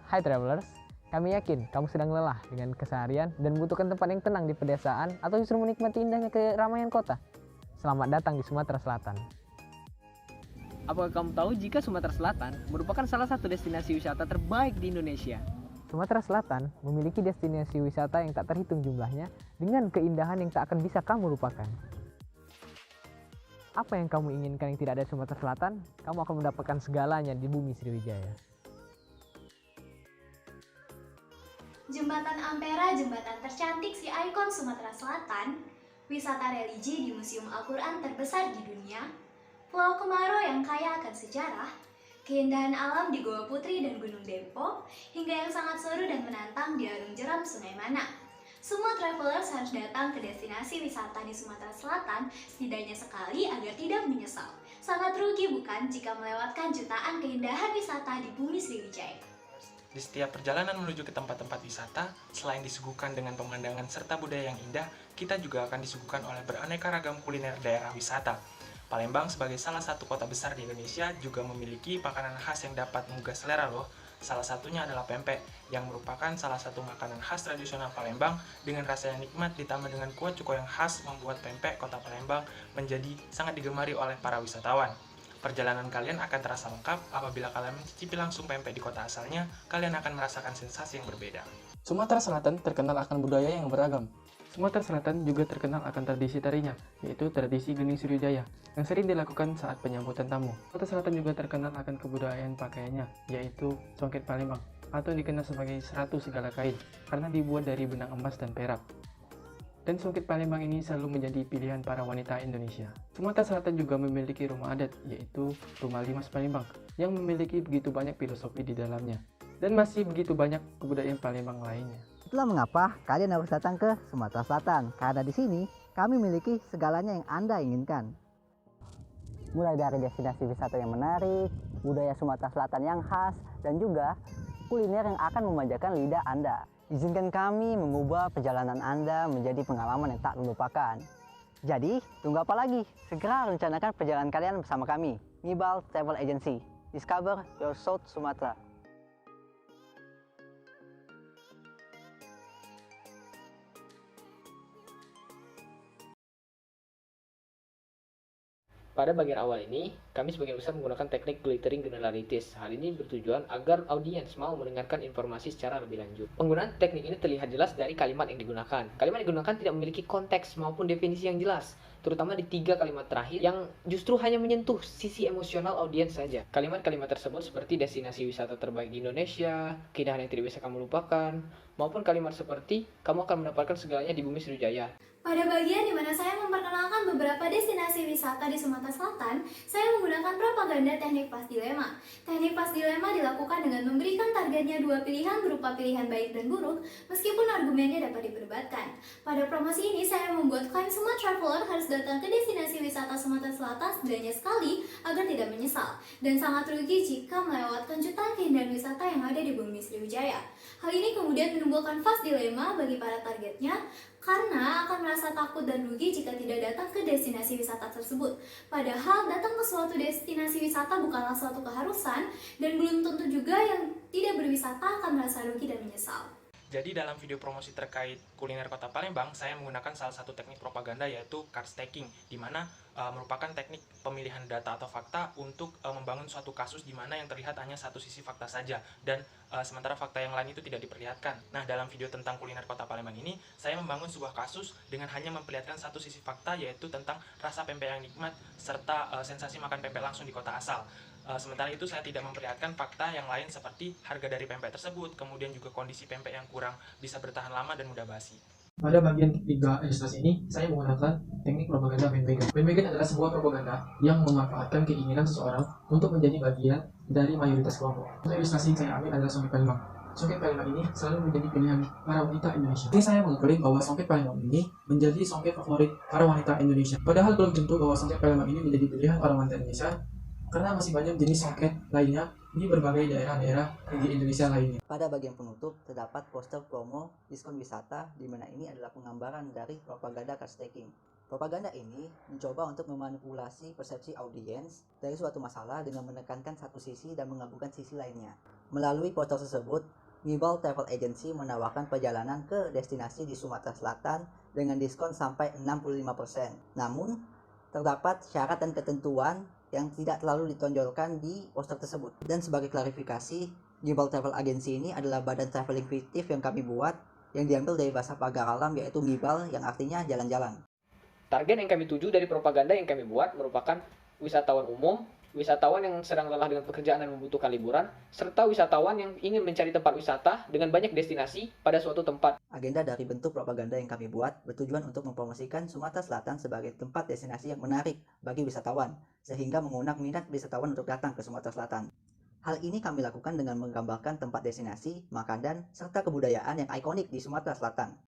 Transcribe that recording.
Hai travelers, kami yakin kamu sedang lelah dengan keseharian dan membutuhkan tempat yang tenang di pedesaan atau justru menikmati indahnya keramaian kota. Selamat datang di Sumatera Selatan. Apakah kamu tahu jika Sumatera Selatan merupakan salah satu destinasi wisata terbaik di Indonesia? Sumatera Selatan memiliki destinasi wisata yang tak terhitung jumlahnya dengan keindahan yang tak akan bisa kamu lupakan. Apa yang kamu inginkan yang tidak ada di Sumatera Selatan, kamu akan mendapatkan segalanya di bumi Sriwijaya. Jembatan Ampera, jembatan tercantik si ikon Sumatera Selatan, wisata religi di Museum Al-Quran terbesar di dunia, Pulau Kemaro yang kaya akan sejarah, keindahan alam di Goa Putri dan Gunung Dempo, hingga yang sangat seru dan menantang di arung jeram Sungai Mana. Semua travelers harus datang ke destinasi wisata di Sumatera Selatan setidaknya sekali agar tidak menyesal. Sangat rugi bukan jika melewatkan jutaan keindahan wisata di bumi Sriwijaya. Di setiap perjalanan menuju ke tempat-tempat wisata, selain disuguhkan dengan pemandangan serta budaya yang indah, kita juga akan disuguhkan oleh beraneka ragam kuliner daerah wisata. Palembang sebagai salah satu kota besar di Indonesia juga memiliki makanan khas yang dapat menggugah selera loh. Salah satunya adalah pempek, yang merupakan salah satu makanan khas tradisional Palembang dengan rasa yang nikmat ditambah dengan kuah cuko yang khas membuat pempek kota Palembang menjadi sangat digemari oleh para wisatawan. Perjalanan kalian akan terasa lengkap apabila kalian mencicipi langsung pempek di kota asalnya, kalian akan merasakan sensasi yang berbeda. Sumatera Selatan terkenal akan budaya yang beragam. Sumatera Selatan juga terkenal akan tradisi tarinya, yaitu tradisi Geni Sriwijaya, yang sering dilakukan saat penyambutan tamu. Sumatera Selatan juga terkenal akan kebudayaan pakaiannya, yaitu songket Palembang, atau dikenal sebagai seratu segala kain, karena dibuat dari benang emas dan perak. Dan songket Palembang ini selalu menjadi pilihan para wanita Indonesia. Sumatera Selatan juga memiliki rumah adat, yaitu Rumah Limas Palembang, yang memiliki begitu banyak filosofi di dalamnya. Dan masih begitu banyak kebudayaan Palembang lainnya. Itulah mengapa kalian harus datang ke Sumatera Selatan, karena di sini kami memiliki segalanya yang Anda inginkan. Mulai dari destinasi wisata yang menarik, budaya Sumatera Selatan yang khas, dan juga kuliner yang akan memanjakan lidah Anda. Izinkan kami mengubah perjalanan Anda menjadi pengalaman yang tak terlupakan. Jadi, tunggu apa lagi? Segera rencanakan perjalanan kalian bersama kami, Mibal Travel Agency. Discover your South Sumatra. Pada bagian awal ini, kami sebagian besar menggunakan teknik glittering generalities. Hal ini bertujuan agar audiens mau mendengarkan informasi secara lebih lanjut. Penggunaan teknik ini terlihat jelas dari kalimat yang digunakan. Kalimat yang digunakan tidak memiliki konteks maupun definisi yang jelas, terutama di 3 kalimat terakhir yang justru hanya menyentuh sisi emosional audiens saja. Kalimat-kalimat tersebut seperti destinasi wisata terbaik di Indonesia, keindahan yang tidak bisa kamu lupakan, maupun kalimat seperti kamu akan mendapatkan segalanya di bumi Sriwijaya. Pada bagian di mana saya memperkenalkan beberapa destinasi wisata di Sumatera Selatan, saya menggunakan propaganda teknik pas dilema. Teknik pas dilema dilakukan dengan memberikan targetnya 2 pilihan berupa pilihan baik dan buruk, meskipun argumennya dapat diperdebatkan. Pada promosi ini, saya membuat klaim semua traveler harus datang ke destinasi wisata Sumatera Selatan setidaknya sekali agar tidak menyesal, dan sangat rugi jika melewatkan jutaan keindahan wisata yang ada di bumi Sriwijaya. Hal ini kemudian menimbulkan fast dilema bagi para targetnya, karena akan merasa takut dan rugi jika tidak datang ke destinasi wisata tersebut. Padahal datang ke suatu destinasi wisata bukanlah suatu keharusan, dan belum tentu juga yang tidak berwisata akan merasa rugi dan menyesal. Jadi dalam video promosi terkait kuliner kota Palembang, saya menggunakan salah satu teknik propaganda yaitu card stacking, di mana merupakan teknik pemilihan data atau fakta untuk membangun suatu kasus di mana yang terlihat hanya satu sisi fakta saja, dan sementara fakta yang lain itu tidak diperlihatkan. Nah, dalam video tentang kuliner kota Palembang ini, saya membangun sebuah kasus dengan hanya memperlihatkan satu sisi fakta, yaitu tentang rasa pempek yang nikmat serta sensasi makan pempek langsung di kota asal. Sementara itu saya tidak memperlihatkan fakta yang lain seperti harga dari pempek tersebut, kemudian juga kondisi pempek yang kurang bisa bertahan lama dan mudah basi. Pada bagian ketiga ilustrasi ini, saya menggunakan teknik propaganda bandwagon. Bandwagon adalah sebuah propaganda yang memanfaatkan keinginan seseorang untuk menjadi bagian dari mayoritas kelompok. Untuk ilustrasi yang saya ambil adalah songket Palembang. Songket Palembang ini selalu menjadi pilihan para wanita Indonesia. Ini saya mengklaim bahwa songket Palembang ini menjadi songket favorit para wanita Indonesia. Padahal belum tentu bahwa songket Palembang ini menjadi pilihan para wanita Indonesia, karena masih banyak jenis songket lainnya di berbagai daerah-daerah di Indonesia lainnya. Pada bagian penutup terdapat poster promo diskon wisata, di mana ini adalah penggambaran dari propaganda card stacking. Propaganda ini mencoba untuk memanipulasi persepsi audiens dari suatu masalah dengan menekankan satu sisi dan mengabaikan sisi lainnya. Melalui portal tersebut, Ngibal Travel Agency menawarkan perjalanan ke destinasi di Sumatera Selatan dengan diskon sampai 65%. Namun, terdapat syarat dan ketentuan yang tidak terlalu ditonjolkan di poster tersebut. Dan sebagai klarifikasi, Ngibal Travel Agency ini adalah badan traveling fiktif yang kami buat yang diambil dari bahasa pagar alam yaitu Ngibal yang artinya jalan-jalan. Target yang kami tuju dari propaganda yang kami buat merupakan wisatawan umum, wisatawan yang sedang lelah dengan pekerjaan dan membutuhkan liburan, serta wisatawan yang ingin mencari tempat wisata dengan banyak destinasi pada suatu tempat. Agenda dari bentuk propaganda yang kami buat bertujuan untuk mempromosikan Sumatera Selatan sebagai tempat destinasi yang menarik bagi wisatawan, sehingga mengundang minat wisatawan untuk datang ke Sumatera Selatan. Hal ini kami lakukan dengan menggambarkan tempat destinasi, makanan, serta kebudayaan yang ikonik di Sumatera Selatan.